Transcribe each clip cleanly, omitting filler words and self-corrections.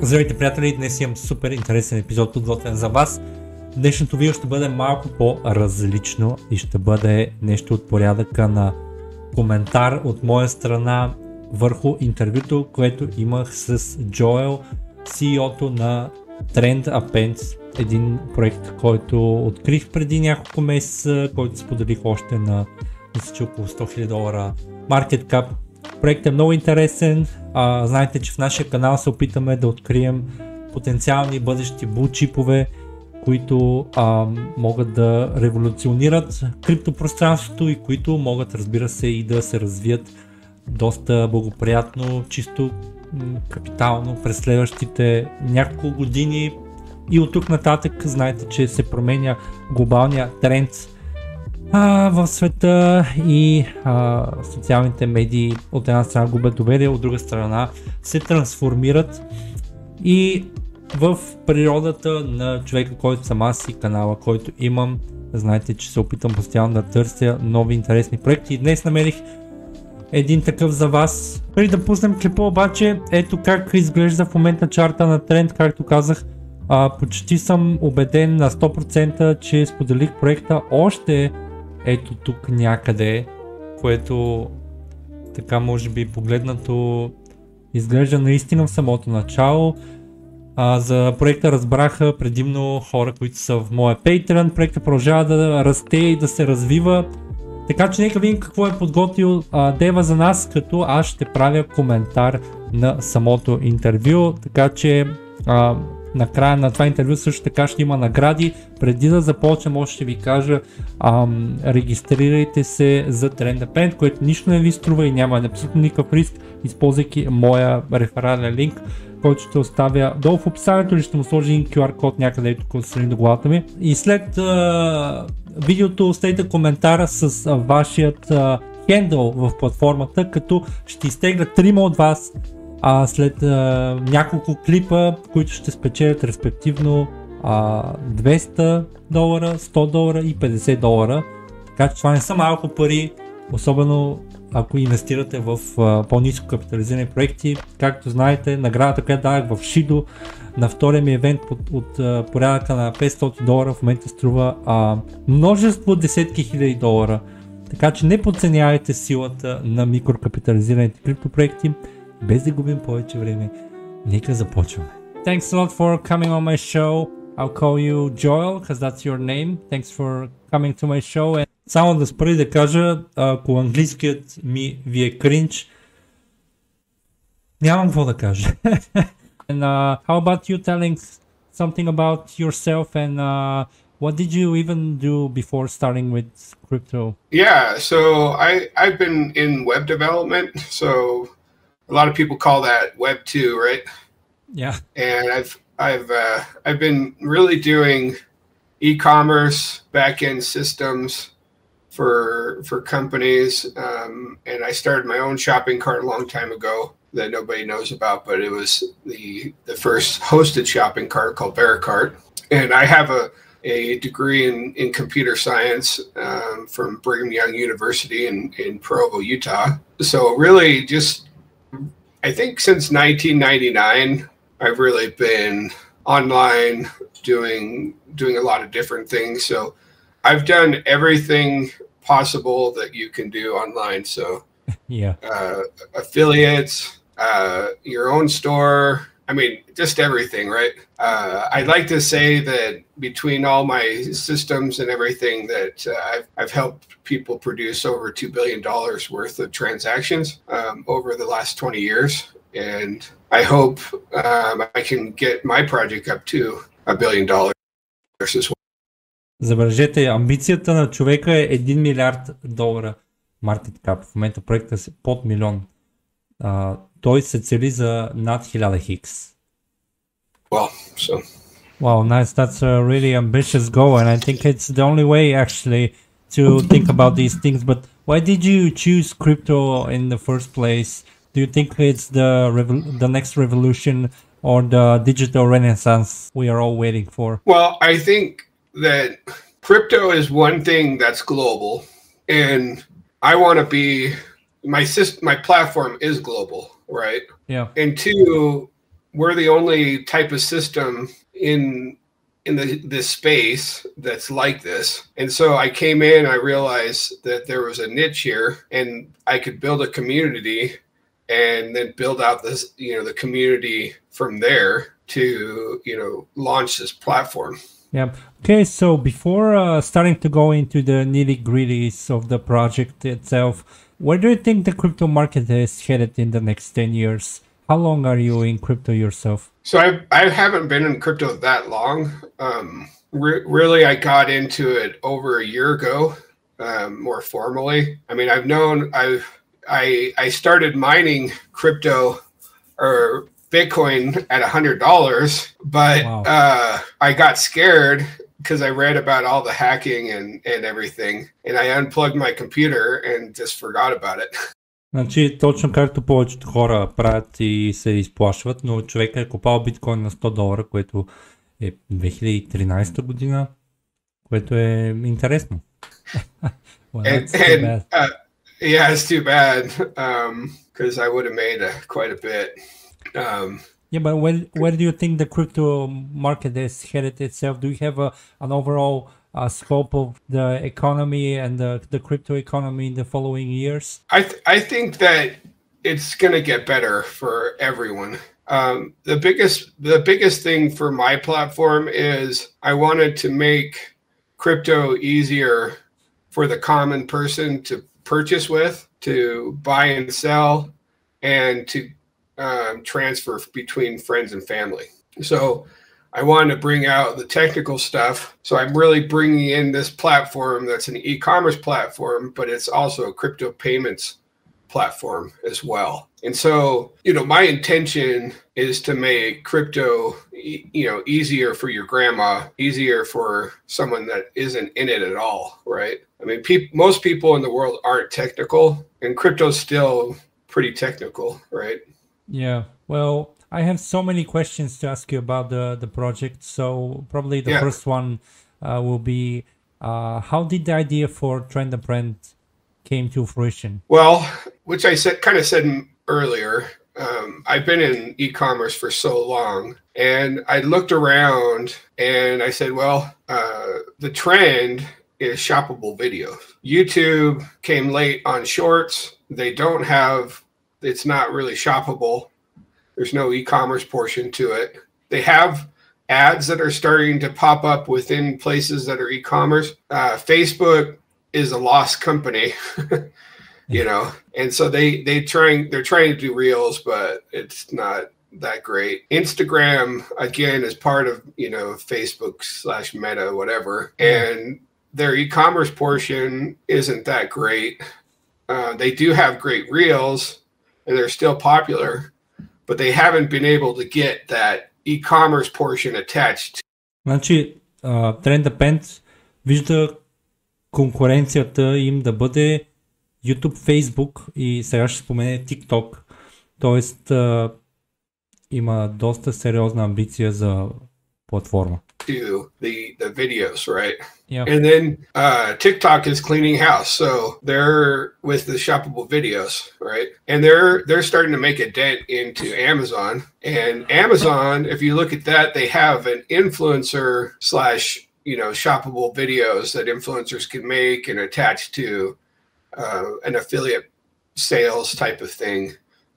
Здравейте, приятели! Днес имам супер интересен епизод подготвен за вас. Днешното видео ще бъде малко по-различно и ще бъде нещо от порядъка на коментар от моя страна върху интервюто, което имах с Джоел, CEO-то на Trend, един проект, който открих преди няколко месеца, който споделих още на, мисля, че около $100,000 market cap. Проектът е много интересен. Знаете, че в нашия канал се опитаме да открием потенциални бъдещи булчипове, които могат да революционират криптопространството и които могат, разбира се, и да се развият доста благоприятно, чисто капитално през следващите няколко години. И от тук нататък знаете, че се променя глобалния тренд в света и социалните медии от една страна губят доверие, от друга страна се трансформират и в природата на човека, който съм аз и канала, който имам. Знаете, че се опитам постоянно да търся нови интересни проекти и днес намерих един такъв за вас. Преди да пуснем клипа обаче, ето как изглежда в момента чарта на тренд, както казах. Почти съм убеден на 100%, че споделих проекта още ето тук някъде, което така може би погледнато изглежда наистина в самото начало. За проекта разбраха предимно хора, които са в моя Patreon. Проектът продължава да расте и да се развива. Така че нека видим какво е подготвил Дева за нас, като аз ще правя коментар на самото интервю. Така че накрая на това интервю също така ще има награди. Преди да започнем, още ще ви кажа, регистрирайте се за Trend, което нищо не ви струва и няма абсолютно никакъв риск, използвайки моя реферален линк, който ще оставя долу в описанието или ще му сложи един QR код някъде тук отстрани до главата ми. И след видеото оставите коментара с вашият хендъл в платформата, като ще изтегля 3 от вас след няколко клипа, които ще спечелят респективно $200, $100 и $50. Така че това не са малко пари, особено ако инвестирате в по-ниско капитализирани проекти. Както знаете, наградата, която дадах в Шидо на втория ми евент от порядъка на $500 в момента струва множество десетки хиляди долара. Така че не подценявайте силата на микрокапитализираните криптопроекти. Без да губим повече време, нека започваме. Thanks a lot for coming on my show. I'll call you Joel, because that's your name. Thanks for coming to my show. And само да спра да кажа, ако английският ми ви е кринч, нямам какво да кажа. And how about you telling something about yourself and what did you even do before starting with crypto? Yeah, so I've been in web development, so a lot of people call that Web 2, right? Yeah. And I've been really doing e-commerce back-end systems for companies, and I started my own shopping cart a long time ago that nobody knows about, but it was the first hosted shopping cart called Vericart. And I have a degree in computer science from Brigham Young University in Provo, Utah. So really just I think since 1999, I've really been online doing a lot of different things. So I've done everything possible that you can do online. So yeah, affiliates, your own store. I mean, just everything, right? I'd like to say that between all my systems and everything that I've helped people produce over $2 billion worth of transactions over the last 20 years. And I hope I can get my project up to $1 billion as well. Забележете, амбицията на човека е $1 милиард market cap. В момента проектът е под милион. Той се цели за над 1000х. Wow, nice. That's a really ambitious goal, and I think it's the only way actually to think about these things. But why did you choose crypto in the first place? Do you think it's the next revolution or the digital renaissance we are all waiting for? Well, I think that crypto is one thing that's global, and I want to be my platform is global, right? Yeah. And two, we're the only type of system in this space that's like this. And so I came in, I realized that there was a niche here and I could build a community and then build out this, the community from there to, launch this platform. Yeah. Okay. So before starting to go into the nitty-gritties of the project itself, where do you think the crypto market is headed in the next 10 years? How long are you in crypto yourself? So I haven't been in crypto that long. Really, I got into it over a year ago, more formally. I mean, I started mining crypto or Bitcoin at $100, but wow. I got scared because I read about all the hacking and everything, and I unplugged my computer and just forgot about it. Значи, точно както повечето хора правят и се изплашват, но човек е купал биткоин на $100, което е 2013 година, което е интересно. Well, yeah, it's too bad, because I would have made quite a bit. Yeah, but where do you think the crypto market is headed itself? Do you have an overall scope of the economy and the crypto economy in the following years? I think that it's going to get better for everyone. The biggest thing for my platform is I wanted to make crypto easier for the common person to purchase with, to buy and sell, and to transfer between friends and family. So I wanted to bring out the technical stuff. So I'm really bringing in this platform that's an e-commerce platform, but it's also a crypto payments platform as well. And so, my intention is to make crypto, easier for your grandma, easier for someone that isn't in it at all, right? I mean, most people in the world aren't technical, and crypto's still pretty technical, right? Yeah, well, I have so many questions to ask you about the project. So probably the first one will be, how did the idea for Trend a Friend came to fruition? Well, which I kind of said earlier, I've been in e-commerce for so long, and I looked around and I said, well, the trend is shoppable video. YouTube came late on shorts. It's not really shoppable. There's no e-commerce portion to it. They have ads that are starting to pop up within places that are e-commerce. Facebook is a lost company, and so they're trying to do reels, but it's not that great. Instagram, again, is part of, Facebook/Meta, whatever. And their e-commerce portion isn't that great. They do have great reels, and they're still popular, but they haven't been able to get that e-commerce portion attached. Значи, Trend a Friend вижда конкуренцията им да бъде YouTube, Facebook и сега ще спомене TikTok. Тоест, има доста сериозна амбиция за платформа. To the videos, right? Yeah. And then TikTok is cleaning house, so they're with the shoppable videos, right? And they're starting to make a dent into Amazon. And Amazon, if you look at that, they have an influencer / shoppable videos that influencers can make and attach to an affiliate sales type of thing.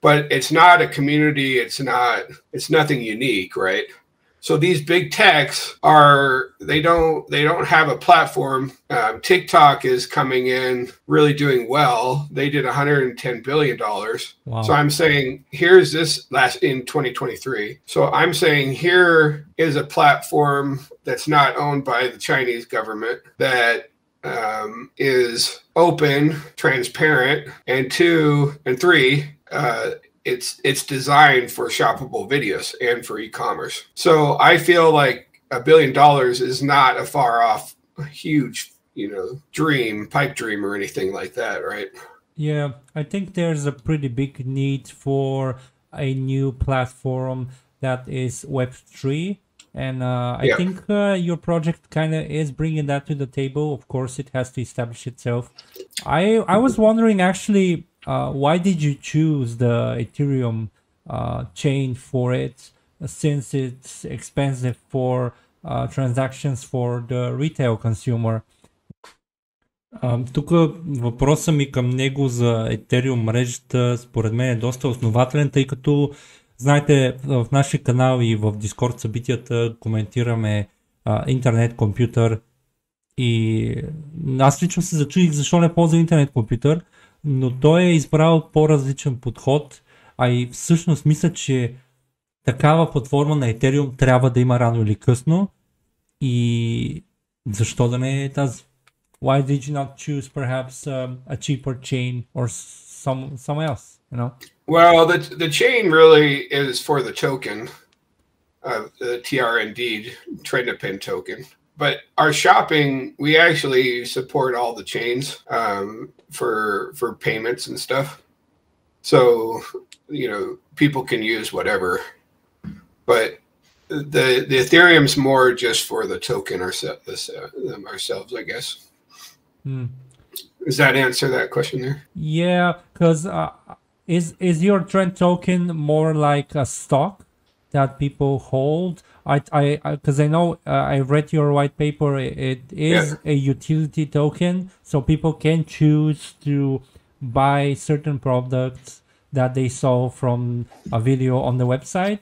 But it's not a community. It's nothing unique, right? So these big techs they don't have a platform. TikTok is coming in, really doing well. They did $110 billion. Wow. So I'm saying, here's this in 2023. So I'm saying here is a platform that's not owned by the Chinese government, that is open, transparent, and 2 and 3, it's designed for shoppable videos and for e-commerce. So I feel like $1 billion is not a far off, huge, pipe dream or anything like that, right? Yeah, I think there's a pretty big need for a new platform that is Web3. And I think your project kind of is bringing that to the table. Of course, it has to establish itself. I was wondering, actually, why did you choose the Ethereum chain for it? since it's expensive for transactions for the retail consumer. Тук въпросът ми към него за Ethereum мрежата според мен е доста основателен, тъй като знаете, в нашия канал и в Discord събитията коментираме интернет компютър и аз лично се зачудих защо не ползва интернет компютър, но той е избрал по-различен подход, а и всъщност мисля, че такава платформа на Ethereum трябва да има рано или късно и защо да не е тази? Why did you not choose perhaps a cheaper chain or someone else, you know? Well, the chain really is for the token, the TRND, trade pin token. But our shopping, we actually support all the chains for payments and stuff. So, you know, people can use whatever. But the Ethereum's more just for the token ourselves, I guess. Does that answer that question there? Yeah, because is your trend token more like a stock that people hold? Because I know I read your white paper. It is a utility token, so people can choose to buy certain products that they saw from a video on the website.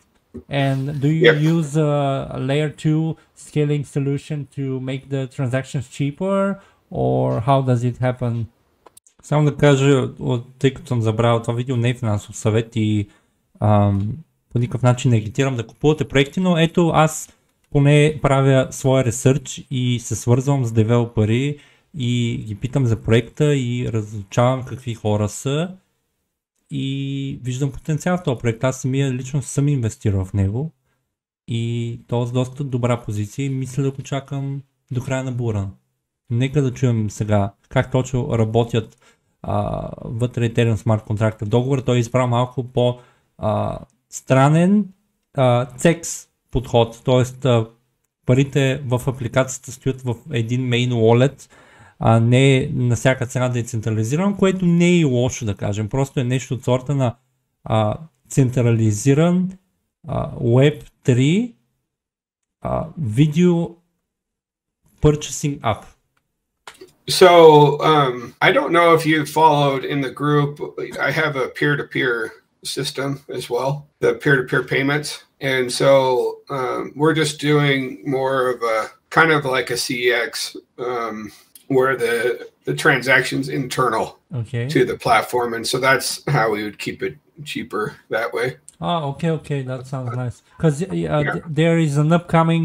And do you use a layer 2 scaling solution to make the transactions cheaper, or how does it happen? Само да кажа, тъй като съм забравил, това видео не е финансов съвет и по никакъв начин не агитирам да купувате проекти, но ето аз поне правя своя ресърч и се свързвам с девелопери и ги питам за проекта и разучавам какви хора са и виждам потенциал в този проект. Аз самия лично съм инвестирал в него и то е с доста добра позиция и мисля да го чакам до края на бура. Нека да чуем сега как точно работят вътре Ethereum Smart Contract в договора. Той е избрал малко по странен CEX подход, т.е. парите в апликацията стоят в един main wallet, а не на всяка цена да е централизиран, което не е и лошо да кажем, просто е нещо от сорта на централизиран Web3 видео purchasing app. So I don't know if you followed in the group, I have a peer-to-peer system as well, the peer-to-peer payments. And so we're just doing more of a kind of like a CEX where the transaction's internal to the platform. And so that's how we would keep it cheaper that way. Oh, okay. That sounds nice. Because there is an upcoming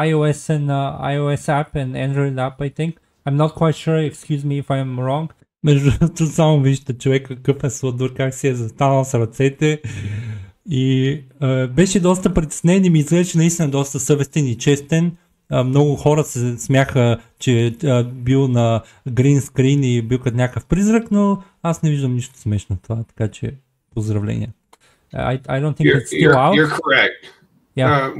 iOS and iOS app and Android app, I think. I'm not quite sure, excuse me if I'm wrong. Между другото, само вижте човек какъв е сладур, как си е застанал с ръцете и беше доста притеснен и ми изглежда, че наистина е доста съвестен и честен. Много хора се смяха, че бил на green screen и бил като някакъв призрак, но аз не виждам нищо смешно в това, така че поздравления. I don't think it's still out. You're correct. Yeah.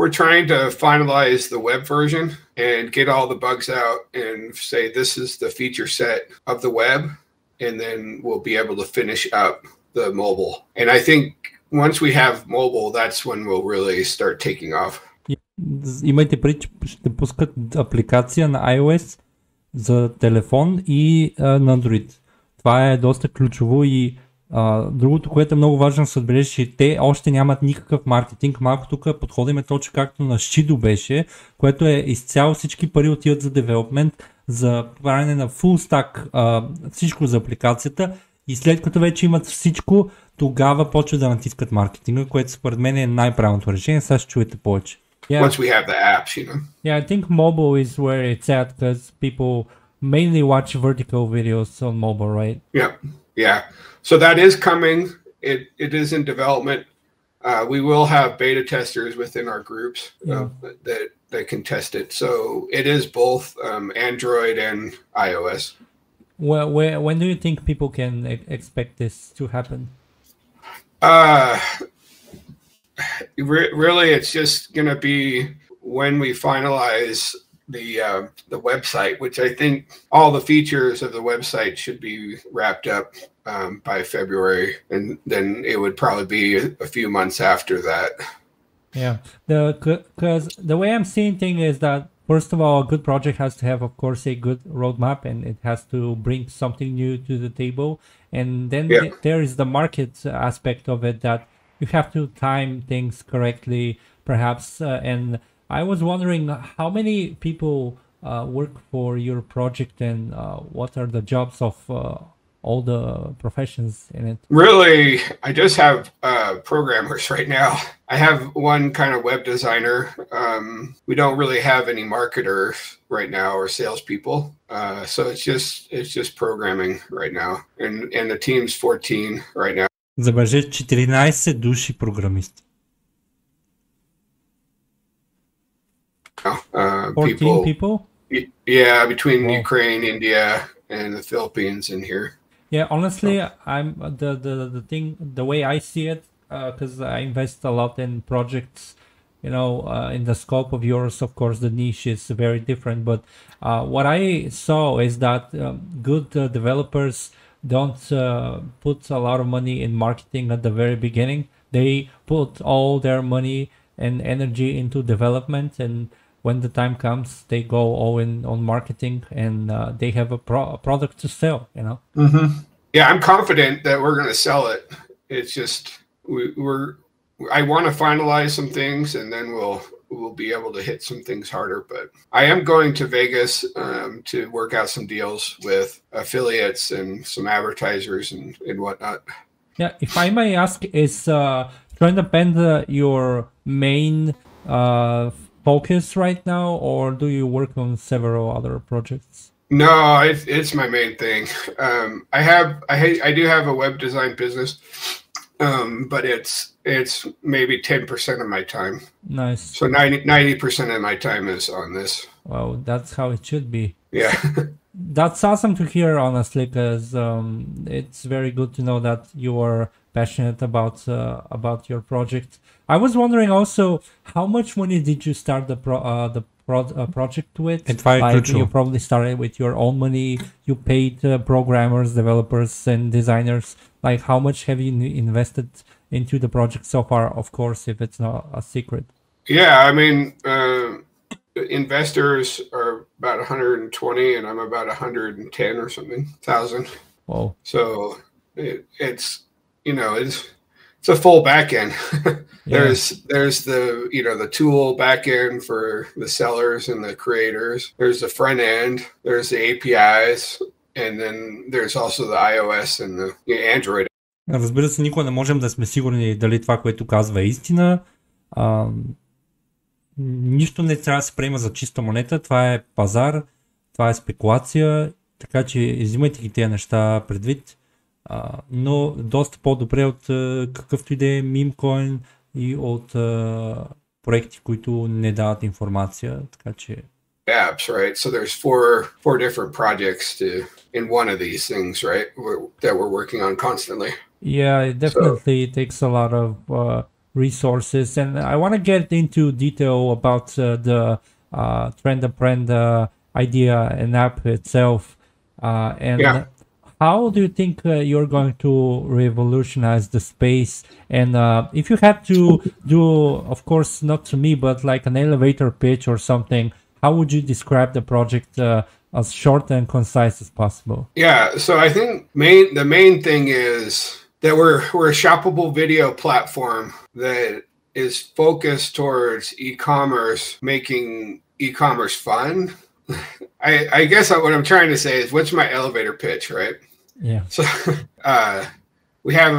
We're trying to finalize the web version and get all the bugs out and say this is the feature set of the web, and then we'll be able to finish up the mobile. And I think once we have mobile, that's when we'll really start taking off. Имайте предвид, че ще пускат апликация на iOS за телефон и на Android. Това е доста ключово и другото, което е много важно да се отбележи, че те още нямат никакъв маркетинг. Малко тук подходим точно както на Shido беше, което е изцяло всички пари отиват за девелопмент, за правене на full stack, всичко за апликацията и след като вече имат всичко, тогава почват да натискат маркетинга, което според мен е най-правилното решение. Сега ще чуете повече. Yeah. Once we have the apps, you know. Yeah, I think mobile is where it's at because people mainly watch vertical videos on mobile, right? Yeah. So that is coming. It is in development. We will have beta testers within our groups that can test it. So it is both Android and iOS. Well, when do you think people can expect this to happen? Really, it's just going to be when we finalize the website, which I think all the features of the website should be wrapped up by February, and then it would probably be a few months after that. Yeah, because the way I'm seeing things is that, first of all, a good project has to have, of course, a good roadmap, and it has to bring something new to the table. And then there is the market aspect of it, that you have to time things correctly, perhaps. And I was wondering, how many people work for your project, and what are the jobs of all the professions in it? Really, I just have programmers right now. I have one kind of web designer. We don't really have any marketers right now or salespeople. So it's just programming right now. And the team's 14 right now. Забележете, 14 души програмисти. 14 people? Yeah, between Ukraine, India, and the Philippines in here. Yeah, honestly, I'm the thing, the way I see it, because I invest a lot in projects, you know, in the scope of yours. Of course, the niche is very different, but what I saw is that good developers don't put a lot of money in marketing at the very beginning. They put all their money and energy into development, and when the time comes, they go all in on marketing, and they have a product to sell, you know? Mm-hmm. Yeah, I'm confident that we're going to sell it. It's just, I want to finalize some things, and then we'll be able to hit some things harder. But I am going to Vegas to work out some deals with affiliates and some advertisers and whatnot. Yeah, if I may ask, is TREYDING your main focus right now, or do you work on several other projects? No, it's my main thing. I do have a web design business, but it's maybe 10% of my time. Nice. So 90% of my time is on this. Wow, that's how it should be. Yeah. That's awesome to hear, honestly, because it's very good to know that you are passionate about your project. I was wondering also, how much money did you start the project with? You probably started with your own money. You paid programmers, developers, and designers. Like, how much have you invested into the project so far? Of course, if it's not a secret. Yeah, I mean, investors are about 120, and I'm about 110 or something thousand. Whoa! So it's, you know, it's a full back end. There's the, you know, the tool back end for the sellers and the creators. There's the front end. There's the APIs, and then there's also the iOS and the Android. Разбира се, никога не можем да сме сигурни дали това, което казва, е истина. Нищо не трябва да се приема за чиста монета. Това е пазар, това е спекулация, така че взимайте ги тези неща предвид. Но доста по-добре от какъвто и да е мимкоин и от проекти, които не дават информация, така че... Apps, right? So there's four different projects in one of these things, right? That we're working on constantly. Yeah, it definitely takes a lot of resources, and I want to get into detail about the TREYDING idea and app itself, and how do you think you're going to revolutionize the space? And if you had to do, of course, not to me, but like an elevator pitch or something, how would you describe the project as short and concise as possible? Yeah, so I think the main thing is that we're a shoppable video platform that is focused towards e-commerce, making e-commerce fun. I guess what I'm trying to say is, what's my elevator pitch, right? Yeah. So we have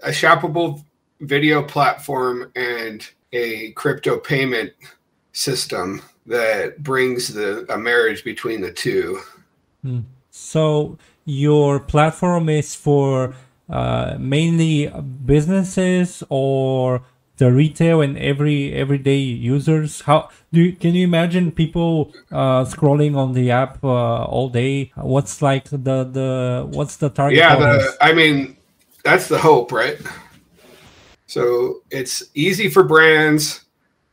a shoppable video platform and a crypto payment system that brings a marriage between the two. So your platform is for mainly businesses or the retail and everyday users? Can you imagine people scrolling on the app all day? What's like what's the target? I mean, that's the hope, right? So it's easy for brands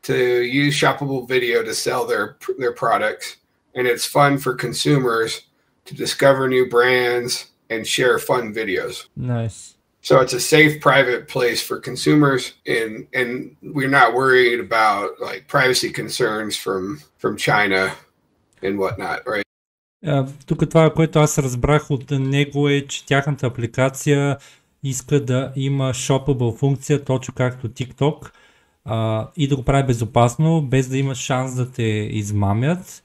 to use shoppable video to sell their products. and it's fun for consumers to discover new brands and share fun videos. Nice. So it's a safe, private place for consumers, and we're not worried about like privacy concerns from China and whatnot, right? Тук това, което аз разбрах от него е, че тяхната апликация иска да има shoppable функция, точно както TikTok, и да го прави безопасно, без да има шанс да те измамят.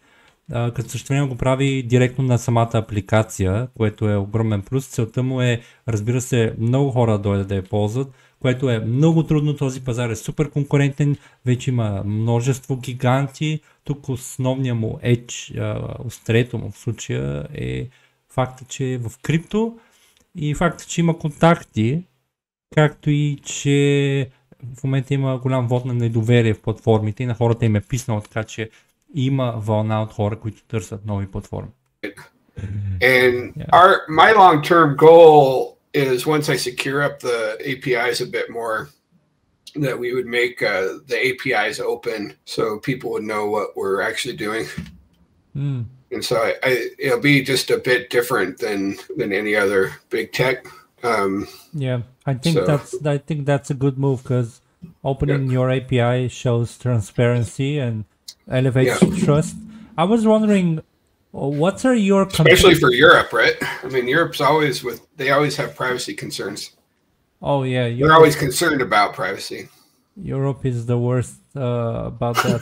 Като същевременно го прави директно на самата апликация, което е огромен плюс. Целта му е, разбира се, много хора да дойдат да я ползват, което е много трудно. Този пазар е супер конкурентен, вече има множество гиганти. Тук основният му edge, острието му в случая е факта, че е в крипто и факта, че има контакти, както и че в момента има голям вод на недоверие в платформите и на хората им е писнало, така че има вълна от хора, които търсят нови платформи. And my long-term goal is once I secure up the APIs a bit more, that we would make the APIs open so people would know what we're actually doing. And so it'll be just a bit different than any other big tech. Yeah, I think that's a good move, because opening your API shows transparency and elevates trust. I was wondering, what are your especially for Europe, right? I mean, Europe's always they always have privacy concerns. Oh yeah, they're always concerned about privacy. Europe is the worst about that.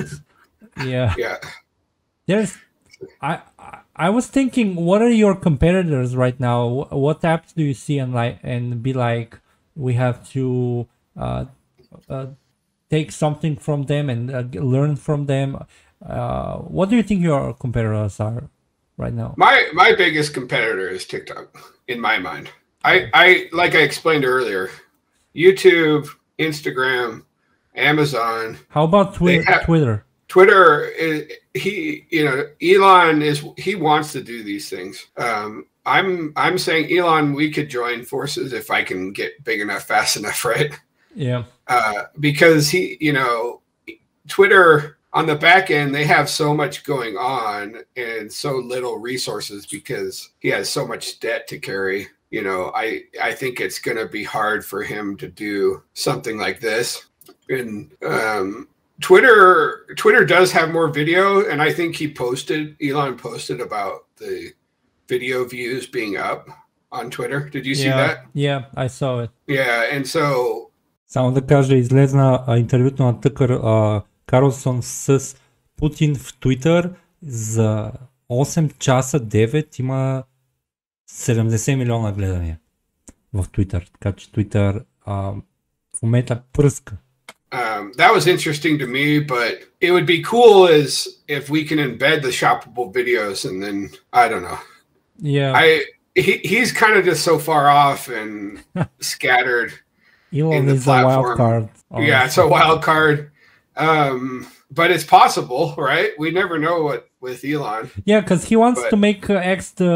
Yeah. There's I was thinking, what are your competitors right now? What apps do you see and be like, we have to take something from them and learn from them? What do you think your competitors are right now? My biggest competitor is TikTok, in my mind. I like I explained earlier, YouTube, Instagram, Amazon. How about Twitter? Twitter, Elon he wants to do these things. I'm saying, Elon, we could join forces if I can get big enough, fast enough, right? Yeah. Because Twitter, on the back end, they have so much going on and so little resources because he has so much debt to carry. I think it's going to be hard for him to do something like this. And Twitter does have more video, and I think Elon posted about the video views being up on Twitter. Did you see that? Yeah, I saw it. Yeah, and so... Само да кажа, излезна интервюто на Тъкър Карлсон с Путин в Twitter за 8 часа 9 има 70 милиона гледания в Twitter, така че Twitter в момента пръска. That was interesting to me, but it would be cool if we can embed the shoppable videos, and then I don't know. Yeah, he's kind of just so far off and scattered. Elon is platform. a wild card. Honestly. Yeah, it's a wild card. But it's possible, right? We never know what with Elon. Yeah, because he wants to make X the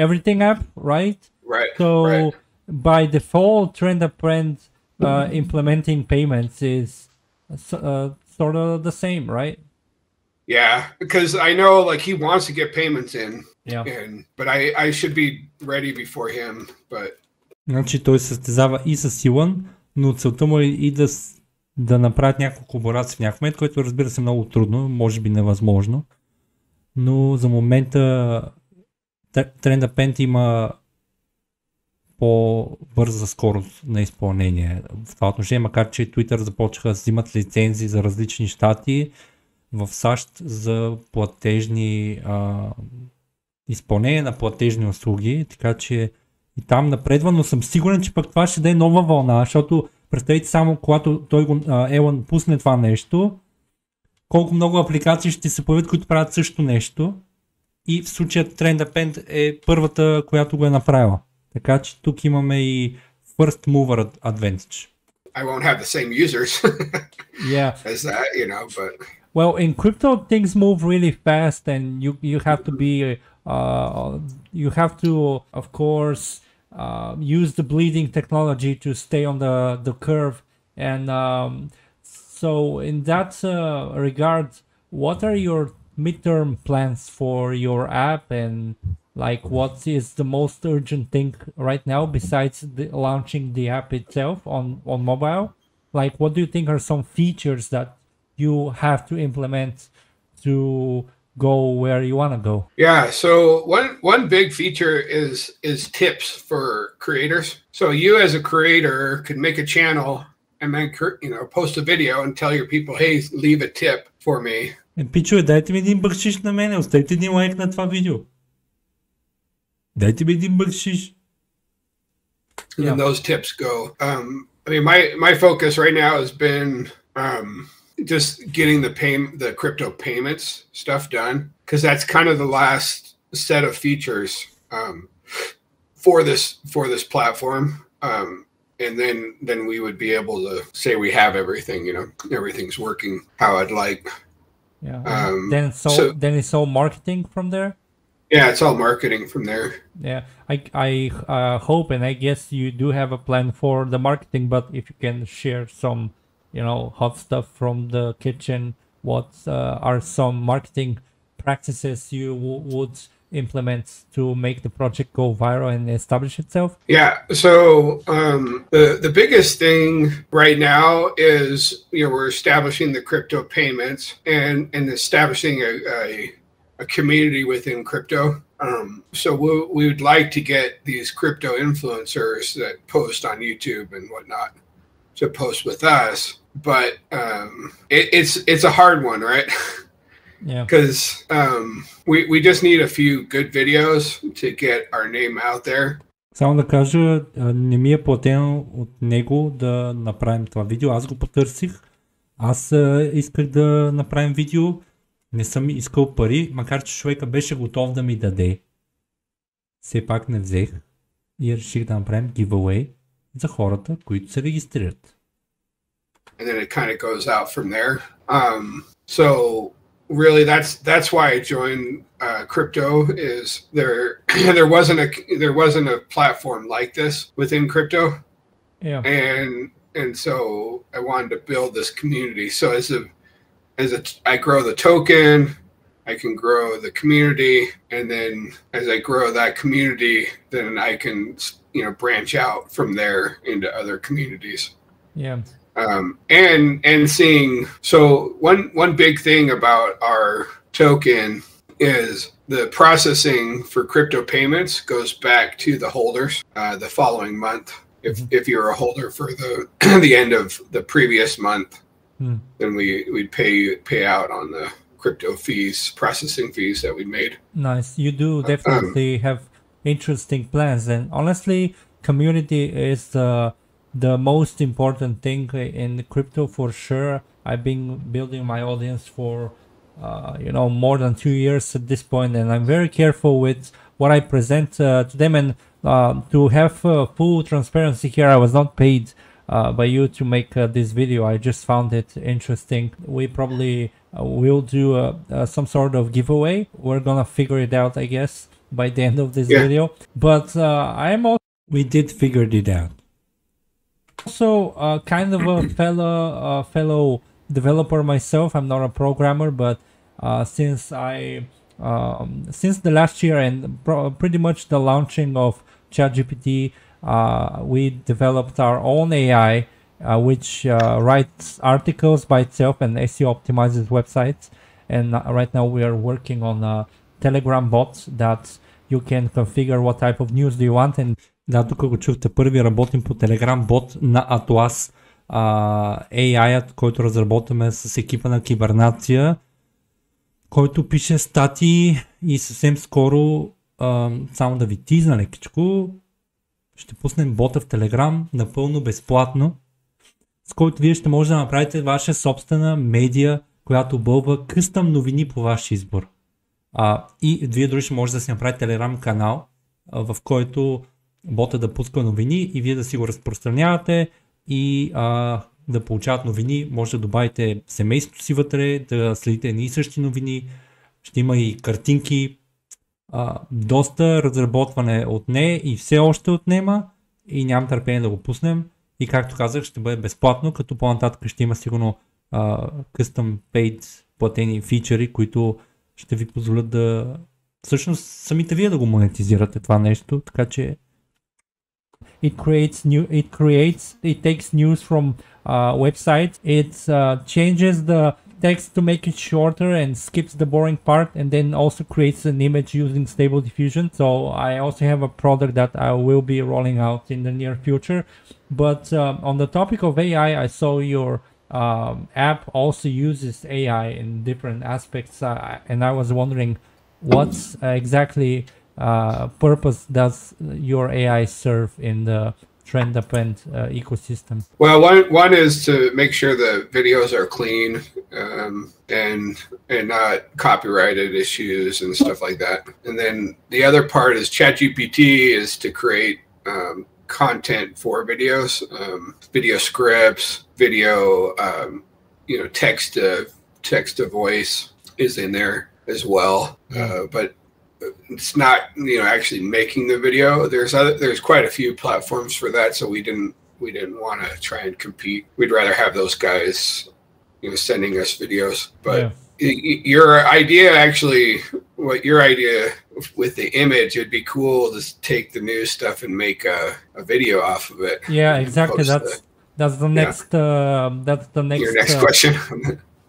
everything app, right? Right. So by default, trend implementing payments is sort of the same, right? Yeah, because I know like he wants to get payments in. Yeah. But I should be ready before him. But значи той състезава и с Илон, но целта му е и да направят някаква колаборация в някакъв момент, което разбира се много трудно, може би невъзможно. Но за момента TrendAppend има по-бърза скорост на изпълнение в това отношение, макар че Twitter започнаха да взимат лицензии за различни щати в САЩ за платежни изпълнение на платежни услуги, така че и там напредва, но съм сигурен, че пък това ще да е нова вълна, защото представете само, когато Елон пусне това нещо, колко много апликации ще се появят, които правят също нещо, и в случая TrendAppend е първата, която го е направила. Така че тук имаме и first mover advantage. I won't have the same users as that, but... Well, in crypto, things move really fast, and you have to be, you have to, of course, use the bleeding technology to stay on the curve. And so in that regard, what are your midterm plans for your app, and like what is the most urgent thing right now besides launching the app itself on mobile? Like, what do you think are some features that you have to implement to go where you want to go? Yeah, so one big feature is tips for creators. So you as a creator could make a channel and then post a video and tell your people, hey, leave a tip for me. Пичове, дайте ми един бършиш на мене, оставите един лайк на това видео. Дайте ми един бършиш. And then those tips go. I mean, my focus right now has been just getting the crypto payments stuff done, because that's kind of the last set of features for this platform. And then we would be able to say we have everything, everyththing's working how I'd like. Yeah. Then it's all marketing from there. Yeah, it's all marketing from there. Yeah, I hope, and I guess you do have a plan for the marketing, but if you can share some, hot stuff from the kitchen, what are some marketing practices you would implement to make the project go viral and establish itself? Yeah, so the biggest thing right now is we're establishing the crypto payments and establishing a community within crypto. So we would like to get these crypto influencers that post on YouTube and whatnot to post with us, but it's a hard one, right? Yeah, because we just need a few good videos to get our name out there. Само да кажа, не ми е платено от него да направим това видео. Аз го потърсих. Аз исках да направим видео. Не съм искал пари, макар че човека беше готов да ми даде. Все пак не взех и реших да направим giveaway за хората, които се регистрират. And then it kind of goes out from there. So really that's why I joined crypto. Is there wasn't a platform like this within crypto. Yeah. And so I wanted to build this community. So as I grow the token, I can grow the community, and then as I grow that community, then I can branch out from there into other communities. Yeah. And seeing, so one big thing about our token is the processing for crypto payments goes back to the holders the following month. If you're a holder for the end of the previous month, then we'd pay out on the crypto fees, processing fees that we made. Nice. You do definitely have interesting plans, and honestly, community is the most important thing in crypto for sure. I've been building my audience for more than 2 years at this point, and I'm very careful with what I present to them. And to have full transparency here, I was not paid by you to make this video. I just found it interesting. We probably will do some sort of giveaway. We're gonna figure it out, I guess, by the end of this video. But we did figure it out. Also kind of a fellow developer myself. I'm not a programmer, but since the last year and pretty much the launching of ChatGPT, we developed our own AI which writes articles by itself and SEO optimizes websites. And right now we are working on a Telegram bot that you can configure what type of news do you want. And да, тук го чухте, първи работим по Telegram бот на Atlas, AI-ът, който разработваме с екипа на Кибернация, който пише статии и съвсем скоро, само да ви тизна лекичко, ще пуснем бота в Telegram напълно безплатно, с който вие ще може да направите ваша собствена медия, която бълва къстъм новини по ваш избор. И вие дори ще може да си направите Telegram канал, в който бота да пуска новини и вие да си го разпространявате и да получават новини. Може да добавите семейството си вътре, да следите едни и същи новини. Ще има и картинки. Доста разработване отне и все още отнема и нямам търпение да го пуснем. И както казах, ще бъде безплатно, като по-нататък ще има сигурно custom paid платени фичъри, които ще ви позволят да всъщност самите вие да го монетизирате това нещо, така че it takes news from website, it changes the text to make it shorter and skips the boring part, and then also creates an image using Stable Diffusion. So I also have a product that I will be rolling out in the near future. But on the topic of AI, I saw your app also uses AI in different aspects, and I was wondering what's exactly purpose does your AI serve in the trend append ecosystem? Well, one is to make sure the videos are clean and not copyrighted issues and stuff like that. And then the other part is ChatGPT is to create content for videos, video scripts, video, text to voice is in there as well. But it's not, actually making the video. There's quite a few platforms for that, so we didn't want to try and compete. We'd rather have those guys, sending us videos. But your idea, actually, your idea with the image, it'd be cool to take the new stuff and make a video off of it. Yeah, exactly. That's the next. That's the next. Your next question.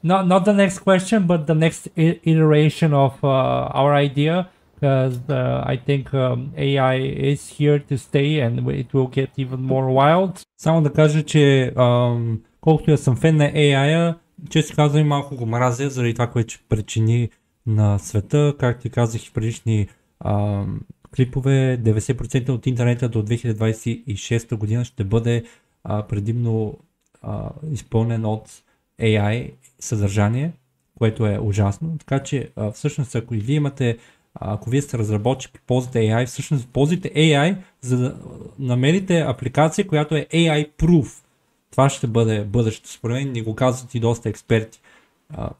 Not the next question, but the next iteration of our idea. Because I think AI is here to stay and it will get even more wild. Само да кажа, че колкото я съм фен на AI-а, често казвам и малко го мразя, заради това, което ще причини на света. Както ти казах и в предишни клипове, 90% от интернета до 2026 година ще бъде предимно изпълнен от AI съдържание, което е ужасно. Така че всъщност ако вие сте разработчик и ползвате AI, всъщност ползвате AI, за да намерите апликация, която е AI-proof. Това ще бъде бъдещето, според мен, ни го казват и доста експерти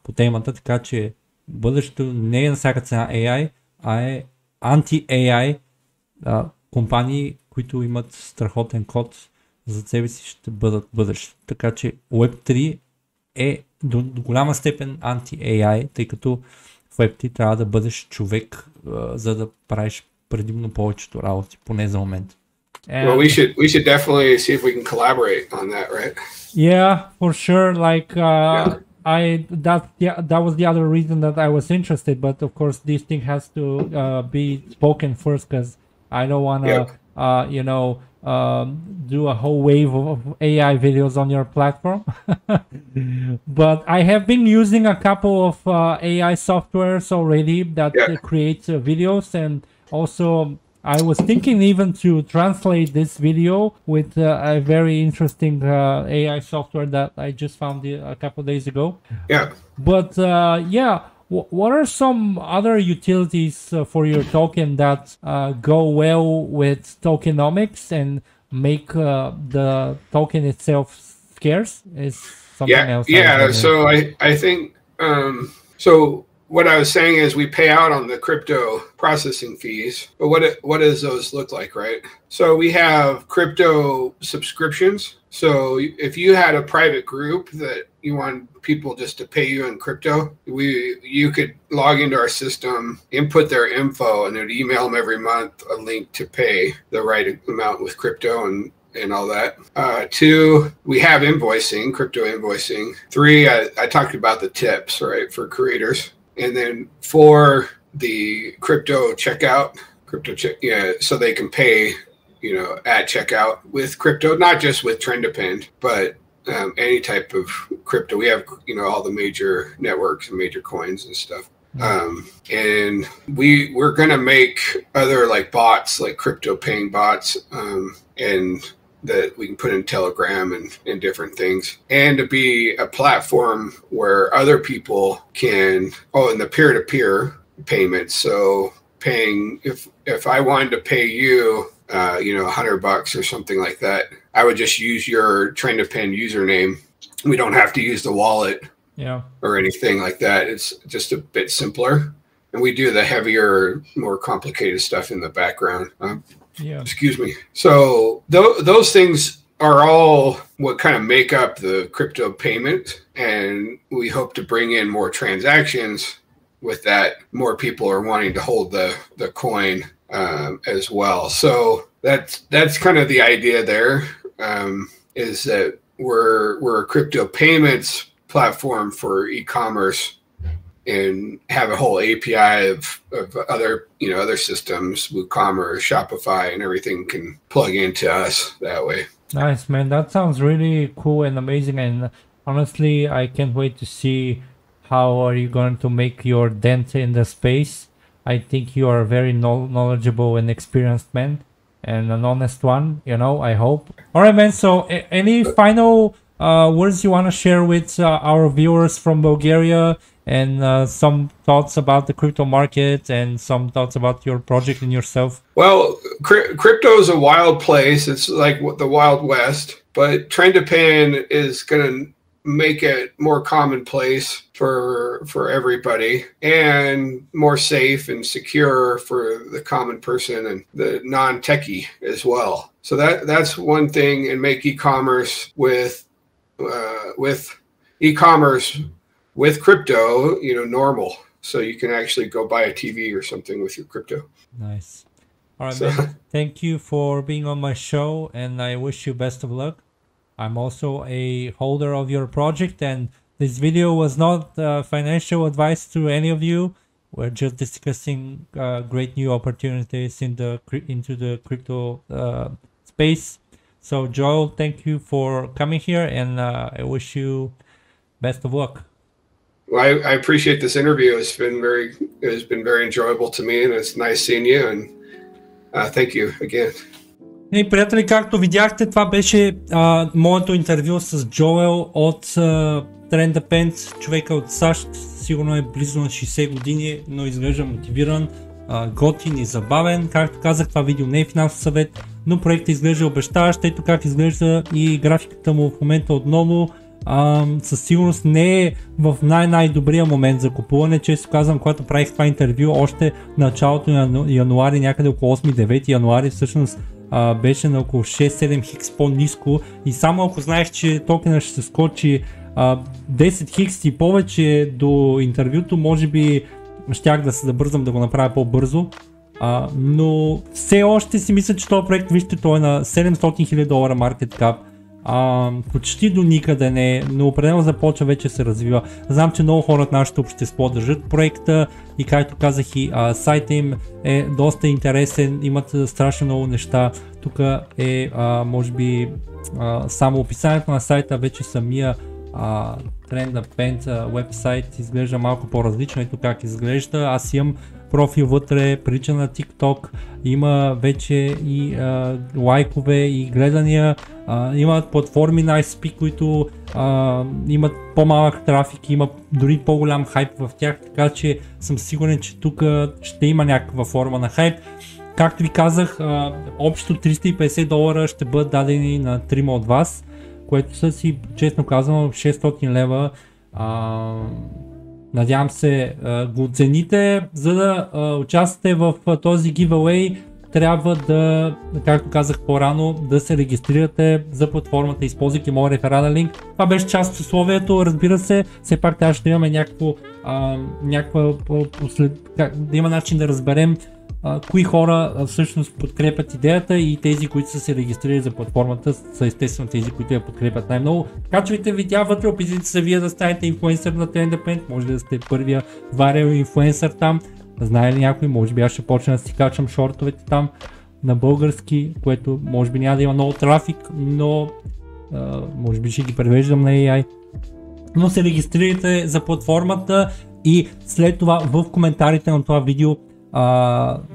по темата, така че бъдещето не е на всяка цена AI, а е анти-AI компании, които имат страхотен код за себе си, ще бъдат бъдещето. Така че Web3 е до голяма степен анти-AI, тъй като в Web3 трябва да бъдеш човек, за да правиш предимно повечето работи, поне за момент. Well, we should definitely see if we can collaborate on that, right? Yeah, for sure. Like that was the other reason that I was interested, but of course this thing has to be spoken first, because I don't want to do a whole wave of AI videos on your platform. But I have been using a couple of AI softwares already that create videos, and also I was thinking even to translate this video with a very interesting AI software that I just found a couple of days ago. Yeah. But what are some other utilities for your token that go well with tokenomics and make the token itself scarce? Is something else? Yeah. So I think so. What I was saying is we pay out on the crypto processing fees, but what does those look like, right? So we have crypto subscriptions. So if you had a private group that you want people just to pay you in crypto, you could log into our system, input their info, and it would email them every month a link to pay the right amount with crypto and all that. 2, we have invoicing, crypto invoicing. 3, I talked about the tips, right, for creators. And then 4, the crypto checkout, so they can pay, at checkout with crypto, not just with Trend Append, but any type of crypto. We have, all the major networks and major coins and stuff. And we're going to make other like bots, like crypto paying bots, and that we can put in Telegram and different things, and to be a platform where other people can, and the peer-to-peer payments. So paying, if I wanted to pay you, $100 or something like that, I would just use your Trend Append username. We don't have to use the wallet or anything like that. It's just a bit simpler. And we do the heavier, more complicated stuff in the background. Excuse me. So those things are all what kind of make up the crypto payment, and we hope to bring in more transactions with that, more people are wanting to hold the coin as well. So that's kind of the idea there, is that we're a crypto payments platform for e-commerce and have a whole API of other, other systems, WooCommerce, Shopify, and everything can plug into us that way. Nice, man. That sounds really cool and amazing. And honestly, I can't wait to see how are you going to make your dent in the space. I think you are a very knowledgeable and experienced man, and an honest one, I hope. All right, man. So any final words you want to share with our viewers from Bulgaria, and some thoughts about the crypto market, and some thoughts about your project and yourself? Well, crypto is a wild place. It's like the Wild West, but TrendDepend is going to make it more commonplace for everybody, and more safe and secure for the common person and the non-techie as well. So that's one thing, and make e-commerce with e-commerce with crypto, normal. So you can actually go buy a TV or something with your crypto. Nice. All right, man. Thank you for being on my show, and I wish you best of luck. I'm also a holder of your project, and this video was not financial advice to any of you. We're just discussing great new opportunities into the crypto space. So Joel, thank you for coming here, and I wish you best of luck. Well, I appreciate this interview. It's been very enjoyable to me, and it's nice seeing you, and thank you again. И приятели, както видяхте, това беше моето интервю с Джоел от TrendDepend, човека от САЩ. Сигурно е близо на 60 години, но изглежда мотивиран, готин и забавен. Както казах, това видео не е финансов съвет, но проектът изглежда обещаващ. Ето как изглежда и графиката му в момента отново. Със сигурност не е в най-добрия момент за купуване. Често казвам, когато правих това интервю, още началото на януари, някъде около 8-9 януари, всъщност беше на около 6-7 хикс по-ниско, и само ако знаех, че токена ще се скочи 10 хикс и повече до интервюто, може би щях да се забързам да го направя по-бързо, но все още си мисля, че този проект, вижте, той е на $700,000 market cap. Почти до никъде не е, но определено започва, вече се развива. Знам, че много хора от нашето общество държат проекта и, както казах, и сайта им е доста интересен, имат страшно много неща. Тук е може би само описанието на сайта, вече самия TrendDepend вебсайт изглежда малко по-различно. Ето как изглежда. Аз имам профил вътре, прилича на TikTok, има вече и лайкове и гледания, имат платформи на ISP, които имат по-малък трафик, има дори по-голям хайп в тях, така че съм сигурен, че тук ще има някаква форма на хайп. Както ви казах, общо $350 ще бъдат дадени на 3 от вас, което са си, честно казано, 600 лева. Надявам се го оцените. За да участвате в този giveaway, трябва да, както казах по-рано, да се регистрирате за платформата, използвайки моя реферален линк. Това беше част от условието, разбира се. Все пак трябваше да имаме да има начин да разберем кои хора всъщност подкрепят идеята, и тези, които са се регистрирали за платформата, са естествено тези, които я подкрепят най-много. Качвайте видеа вътре, опитайте се вие да станете инфлуенсър на TrendDepend, може да сте първия варел инфлуенсър там. Знае ли някой? Може би аз ще почна да си качвам шортовете там на български, което може би няма да има много трафик, но може би ще ги превеждам на AI. Но се регистрирайте за платформата и след това в коментарите на това видео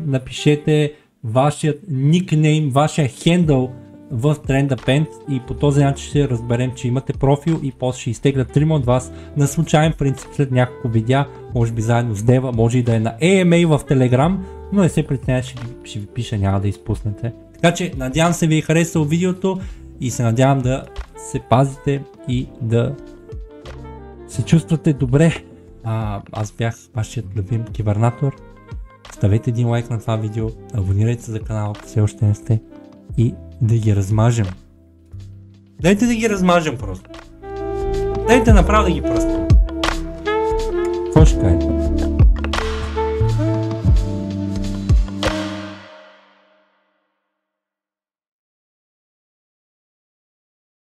напишете вашият никнейм, вашия хендъл в TrendDepend, и по този начин ще разберем, че имате профил, и после ще изтеглят 3 от вас на случайен принцип след няколко видеа, може би заедно с Дева, може и да е на AMA в Telegram, но не се притеснявайте, ще ви пиша, няма да изпуснете. Така че надявам се ви е харесало видеото и се надявам да се пазите и да се чувствате добре. Аз бях вашият любим кибернатор. Ставете един лайк на това видео, абонирайте се за канала, ако все още не сте, и да ги размажем. Дайте да ги размажем просто. Дайте направо да ги пръскам. Какво ще кажете?